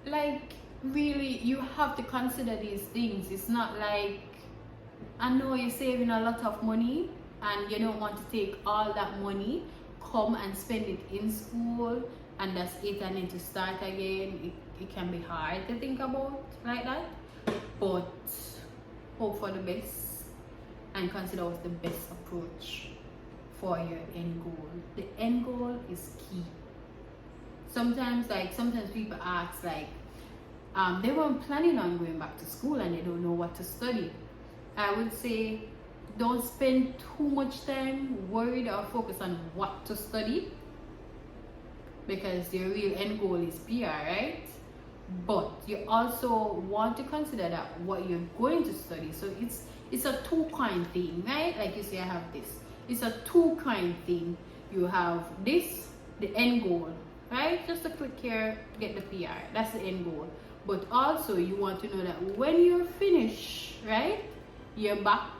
like, really, you have to consider these things. It's not like, I know you're saving a lot of money and you don't want to take all that money, come and spend it in school, and that's it, and then to start again. It can be hard to think about like that, but hope for the best and consider what's the best approach for your end goal. The end goal is key. Sometimes people ask, like, they weren't planning on going back to school and they don't know what to study. I would say, don't spend too much time worried or focused on what to study, because your real end goal is PR, right? But you also want to consider that what you're going to study. So it's a two-kind thing, right? Like you say, I have this. It's a two-kind thing. You have this, the end goal, right? Just to click here, get the PR. That's the end goal. But also you want to know that when you're finished, right, you're back,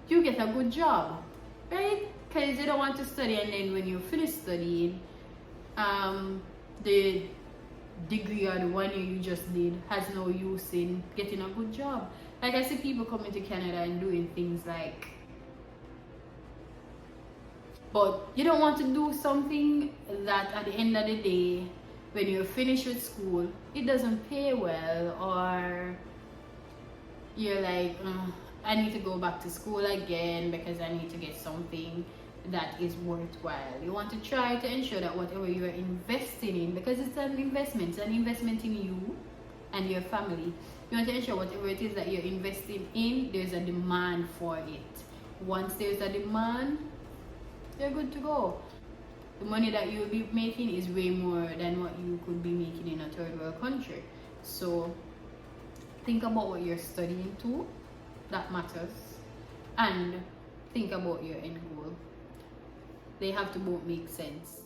you get a good job, right? Because you don't want to study and then when you finish studying, the degree or the 1 year you just did has no use in getting a good job. Like, I see people coming to Canada and doing things like, but you don't want to do something that at the end of the day, when you're finished with school, it doesn't pay well, or you're like, I need to go back to school again because I need to get something that is worthwhile. You want to try to ensure that whatever you're investing in, because it's an investment in you and your family, you want to ensure whatever it is that you're investing in, there's a demand for it. Once there's a demand, you're good to go. The money that you'll be making is way more than what you could be making in a third world country. So think about what you're studying too, that matters, and think about your end goal. They have to both make sense.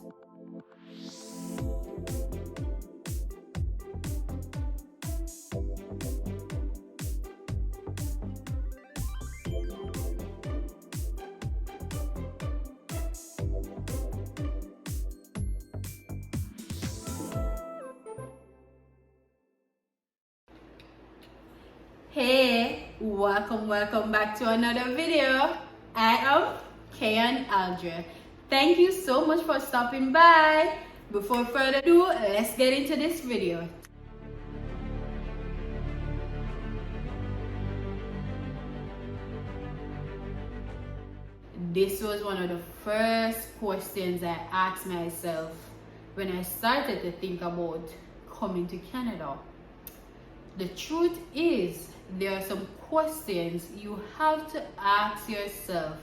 Hey, welcome back to another video. I am Kayon Aldria. Thank you so much for stopping by. Before further ado, let's get into this video. This was one of the first questions I asked myself when I started to think about coming to Canada. The truth is, there are some questions you have to ask yourself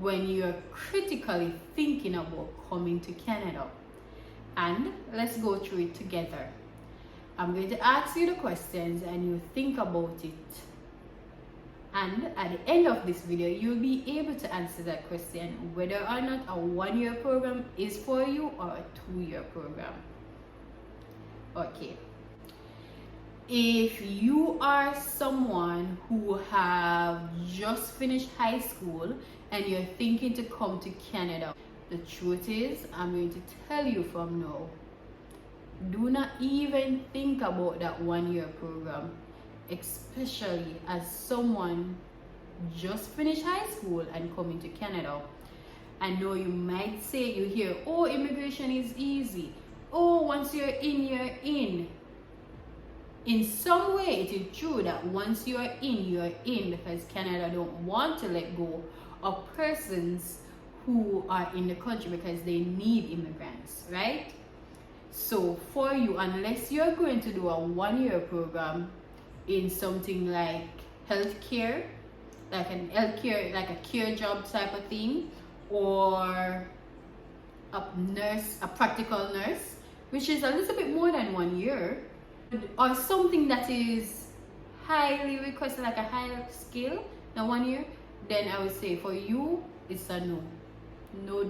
when you're critically thinking about coming to Canada. And let's go through it together. I'm going to ask you the questions and you think about it. And at the end of this video, you'll be able to answer that question, whether or not a 1 year program is for you or a 2 year program. Okay. If you are someone who have just finished high school and you're thinking to come to Canada, the truth is, I'm going to tell you from now, do not even think about that 1 year program, especially as someone just finished high school and coming to Canada. I know you might say, you hear, oh, immigration is easy. Oh, once you're in, you're in. In some way, it is true that once you're in, because Canada don't want to let go of persons who are in the country because they need immigrants, right? So for you, unless you're going to do a 1 year program in something like healthcare, like a care job type of thing, or a practical nurse, which is a little bit more than 1 year, or something that is highly requested, like a higher skill than 1 year, then I would say for you, it's a no. No.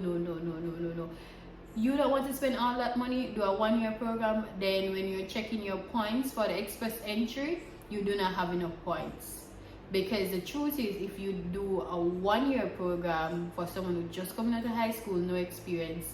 You don't want to spend all that money, do a 1 year program, then when you're checking your points for the express entry, you do not have enough points. Because the truth is, if you do a 1 year program for someone who just coming out of high school, no experience,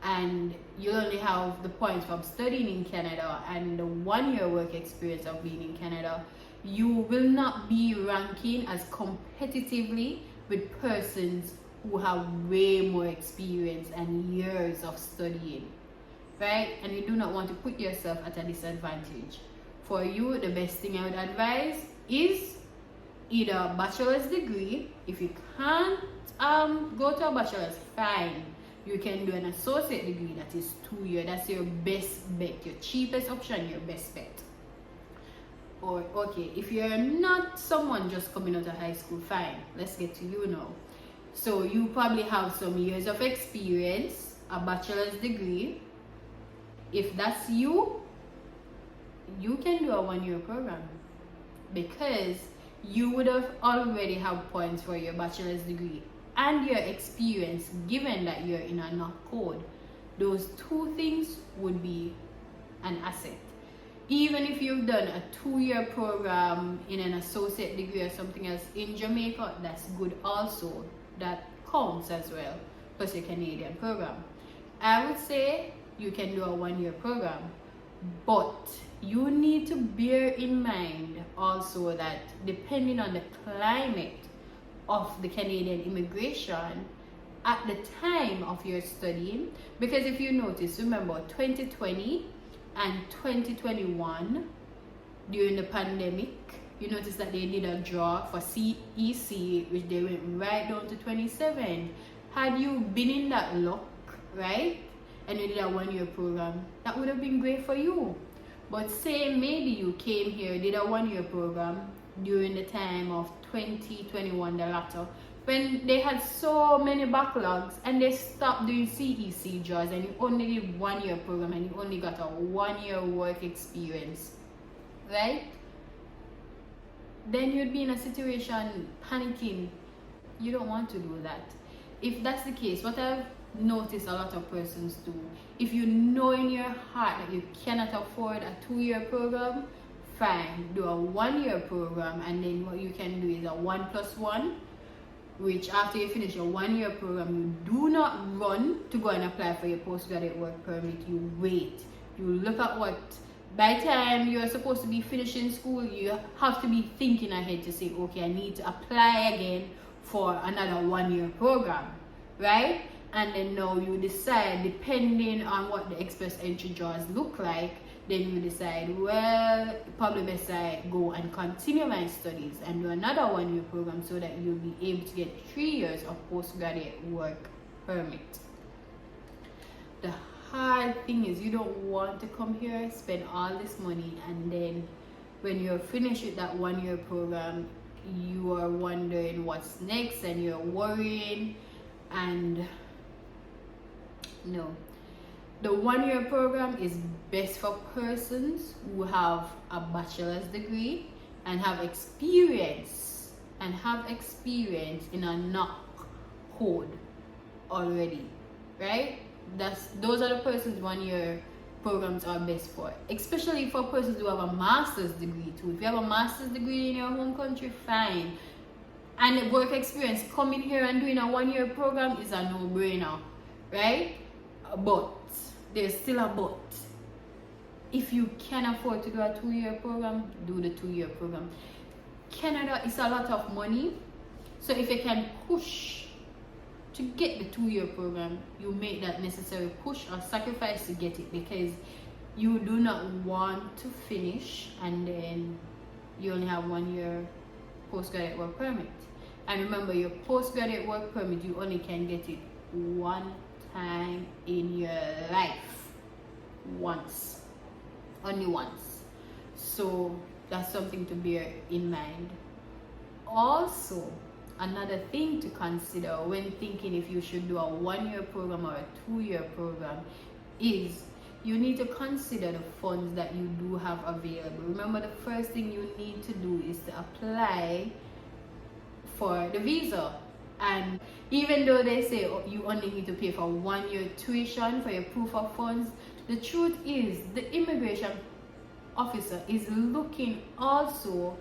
and you only have the points from studying in Canada and the 1 year work experience of being in Canada, you will not be ranking as competitively with persons who have way more experience and years of studying, right? And you do not want to put yourself at a disadvantage. For you, the best thing I would advise is either a bachelor's degree. If you can't go to a bachelor's, fine. You can do an associate degree that is 2 years. That's your best bet, your cheapest option, your best bet. Or okay, if you're not someone just coming out of high school, fine. Let's get to you now. So you probably have some years of experience, a bachelor's degree. If that's you, you can do a 1 year program, because you would have already have points for your bachelor's degree and your experience, given that you're in a knock code. Those two things would be an asset. Even if you've done a 2 year program in an associate degree or something else in Jamaica, that's good also. That counts as well, plus your Canadian program. I would say you can do a 1 year program, but you need to bear in mind also that depending on the climate of the Canadian immigration at the time of your studying, because if you notice, remember 2020 and 2021 during the pandemic, you notice that they did a draw for CEC, which they went right down to 27. Had you been in that luck, right, and you did a 1 year program, that would have been great for you. But say maybe you came here, did a 1 year program during the time of 2021, the latter, when they had so many backlogs and they stopped doing CEC draws, and you only did 1 year program and you only got a 1 year work experience, right? Then you'd be in a situation panicking. You don't want to do that. If that's the case, what I've noticed a lot of persons do, if you know in your heart that you cannot afford a 2 year program, fine, do a 1 year program, and then what you can do is a 1+1, which after you finish your 1 year program, you do not run to go and apply for your postgraduate work permit. You wait. You look at what, by the time you're supposed to be finishing school, you have to be thinking ahead to say, okay, I need to apply again for another 1 year program, right? And then now you decide, depending on what the express entry draws look like, then you decide, well, probably best I go and continue my studies and do another 1 year program so that you'll be able to get 3 years of postgraduate work permit. The hard thing is you don't want to come here, spend all this money, and then when you're finished with that 1 year program, you are wondering what's next and you're worrying. And no, the 1 year program is best for persons who have a bachelor's degree and have experience in a knock code already, right? Those are the persons 1 year programs are best for, especially for persons who have a master's degree too. If you have a master's degree in your home country, fine, and the work experience, coming here and doing a 1 year program is a no-brainer, right? But there's still a but. If you can afford to do a 2 year program, do the 2 year program. Canada is a lot of money, so if you can push to get the 2 year program, you make that necessary push or sacrifice to get it, because you do not want to finish and then you only have 1 year postgraduate work permit. And remember, your postgraduate work permit, you only can get it one time in your life. Once. Only once. So that's something to bear in mind. Also, another thing to consider when thinking if you should do a 1 year program or a 2 year program is you need to consider the funds that you do have available. Remember, the first thing you need to do is to apply for the visa. And even though they say you only need to pay for 1 year tuition for your proof of funds, the truth is the immigration officer is looking also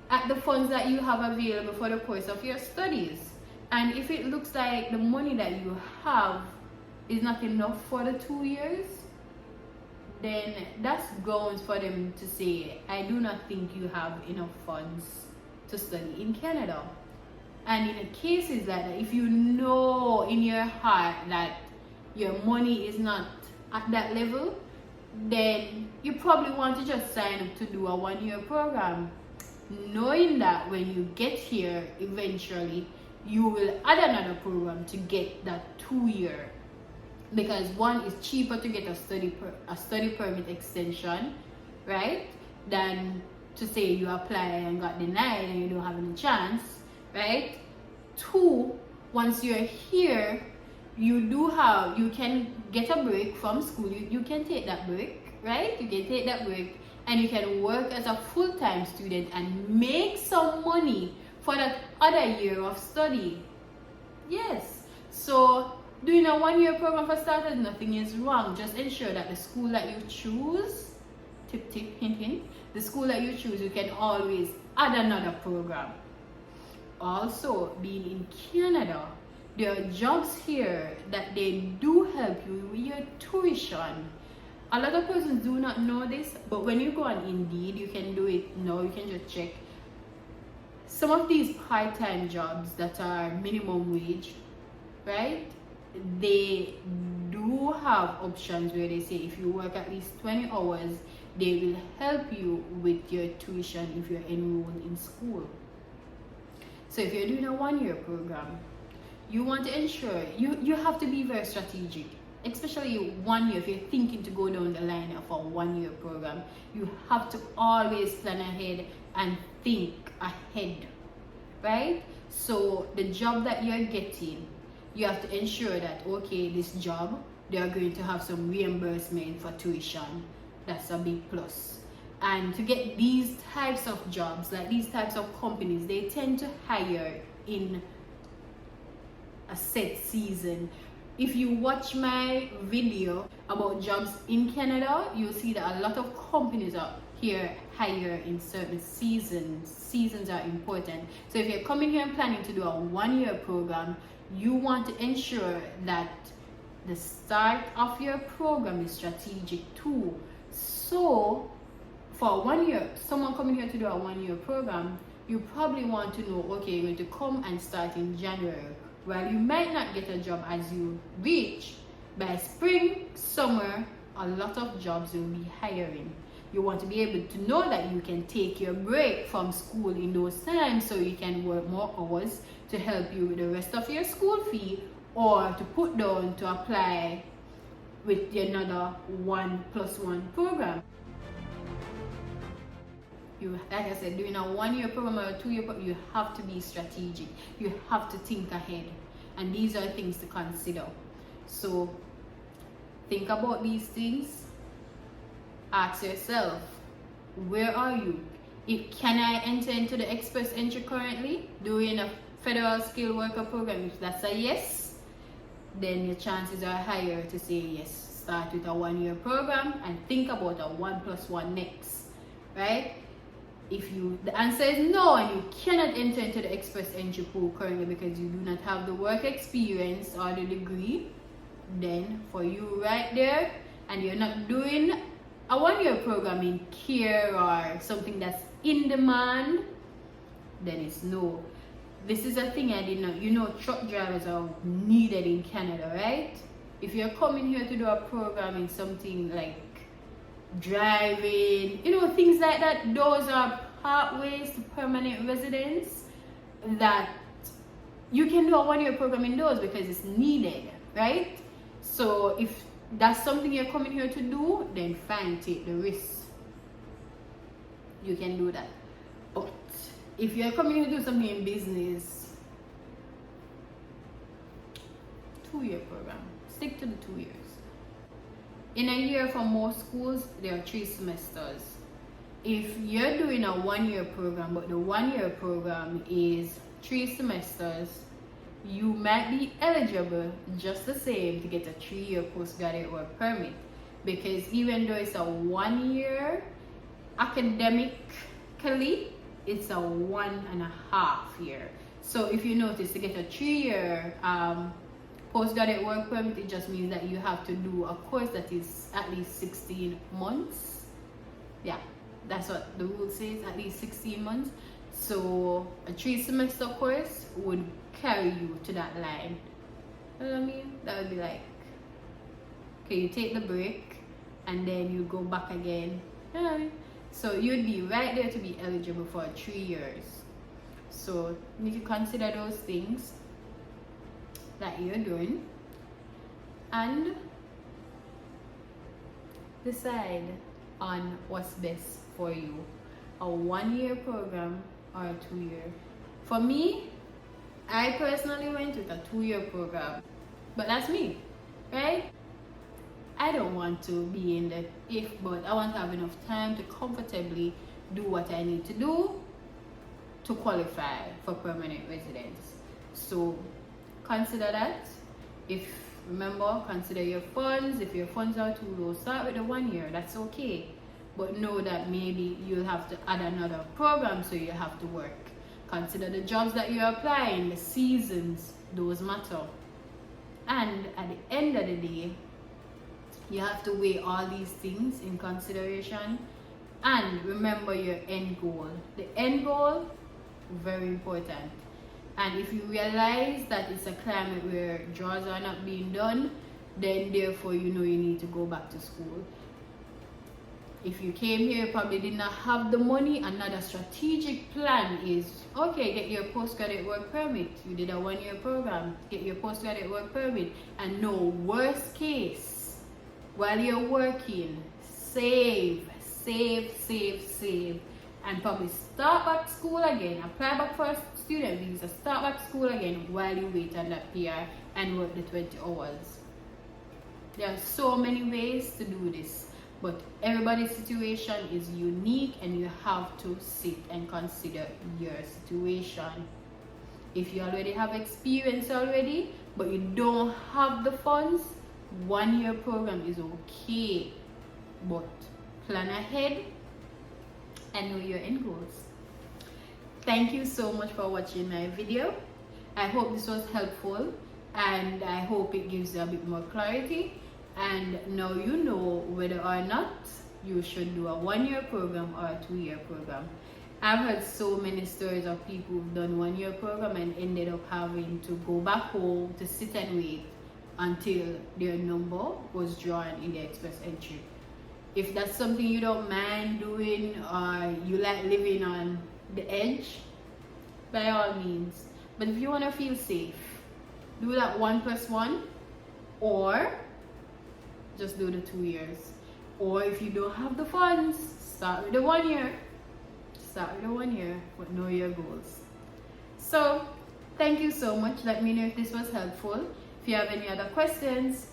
at the funds that you have available for the course of your studies. And if it looks like the money that you have is not enough for the 2 years, then that's grounds for them to say, I do not think you have enough funds to study in Canada. And in cases like that, if you know in your heart that your money is not at that level, then you probably want to just sign up to do a 1-year program, knowing that when you get here, eventually you will add another program to get that 2-year, because one is cheaper to get a study permit extension, right, than to say you apply and got denied and you don't have any chance, right? 2, once you're here, you can get a break from school. You can take that break, right? You can take that break and you can work as a full-time student and make some money for that other year of study. Yes. So doing a 1-year program for starters, nothing is wrong. Just ensure that the school that you choose, tip, hint, hint, the school that you choose, you can always add another program. Also, being in Canada, there are jobs here that they do help you with your tuition. A lot of persons do not know this, but when you go on Indeed, you can do it now. You can just check some of these part-time jobs that are minimum wage, right? They do have options where they say if you work at least 20 hours, they will help you with your tuition if you're enrolled in school. So if you're doing a 1-year program, you want to ensure you have to be very strategic, especially 1 year. If you're thinking to go down the line of a 1-year program, you have to always plan ahead and think ahead, right? So the job that you're getting, you have to ensure that, okay, this job, they are going to have some reimbursement for tuition. That's a big plus. And to get these types of jobs, like these types of companies, they tend to hire in a set season. If you watch my video about jobs in Canada, you'll see that a lot of companies are here hire in certain seasons. Seasons are important. So if you're coming here and planning to do a 1-year program, you want to ensure that the start of your program is strategic too. So for 1 year, someone coming here to do a 1-year program, you probably want to know, okay, you're going to come and start in January. Well, you might not get a job as you reach. By spring, summer, a lot of jobs will be hiring. You want to be able to know that you can take your break from school in those times so you can work more hours to help you with the rest of your school fee, or to put down to apply with another 1+1 program. Like I said, doing a 1-year program or a 2-year program, you have to be strategic. You have to think ahead. And these are things to consider. So think about these things. Ask yourself, where are you? Can I enter into the express entry currently, doing a federal skilled worker program? If that's a yes, then your chances are higher to say yes. Start with a 1-year program and think about a 1+1 next, right? If the answer is no and you cannot enter into the express entry pool currently because you do not have the work experience or the degree, then for you right there, and you're not doing a 1-year program in care or something that's in demand, then it's no. This is a thing I did not, truck drivers are needed in Canada, right? If you're coming here to do a program in something like driving, things like that, those are pathways to permanent residence that you can do a 1-year program in those because it's needed, right? So if that's something you're coming here to do, then fine, take the risk. You can do that. But if you're coming here to do something in business, 2-year program, stick to the 2 years. In a year for most schools, there are 3 semesters. If you're doing a 1-year program, but the 1-year program is 3 semesters, you might be eligible just the same to get a 3-year postgraduate work permit. Because even though it's a 1-year, academically, it's a 1.5 year. So if you notice, to get a 3-year Postgraduate work permit, it just means that you have to do a course that is at least 16 months. Yeah, that's what the rule says, at least 16 months. So a 3-semester course would carry you to that line. You know what I mean? That would be like, okay, you take the break and then you go back again. You know what I mean? So you'd be right there to be eligible for 3 years. So you need to consider those things that you're doing and decide on what's best for you, a 1-year program or a 2-year. For me, I personally went with a 2-year program, but that's me, right? I don't want to be in the if, but I want to have enough time to comfortably do what I need to do to qualify for permanent residence. So consider that. Remember, consider your funds. If your funds are too low, start with the 1 year, that's okay. But know that maybe you'll have to add another program, so you have to work. Consider the jobs that you're applying, the seasons, those matter. And at the end of the day, you have to weigh all these things in consideration and remember your end goal. The end goal, very important. And if you realize that it's a climate where jobs are not being done, then therefore you know you need to go back to school. If you came here, probably did not have the money, another strategic plan is, okay, get your postgraduate work permit. You did a 1-year program, get your postgraduate work permit, and know, worst case, while you're working, save, and probably start back school again, apply back for a student visa, start back school again while you wait on that PR and work the 20 hours. There are so many ways to do this, but everybody's situation is unique and you have to sit and consider your situation. If you already have experience already, but you don't have the funds, 1-year program is okay, but plan ahead and know your end goals. Thank you so much for watching my video. I hope this was helpful and I hope it gives you a bit more clarity, and now you know whether or not you should do a 1-year program or a 2-year program. I've heard so many stories of people who've done 1-year program and ended up having to go back home to sit and wait until their number was drawn in the express entry. If that's something you don't mind doing or you like living on the edge, by all means. But if you want to feel safe, do that 1+1, or just do the 2 years. Or if you don't have the funds, start with the 1 year. Start with the 1 year, but know your goals. So thank you so much. Let me know if this was helpful. If you have any other questions,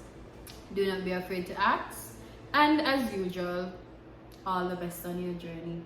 do not be afraid to ask. And as usual, all the best on your journey.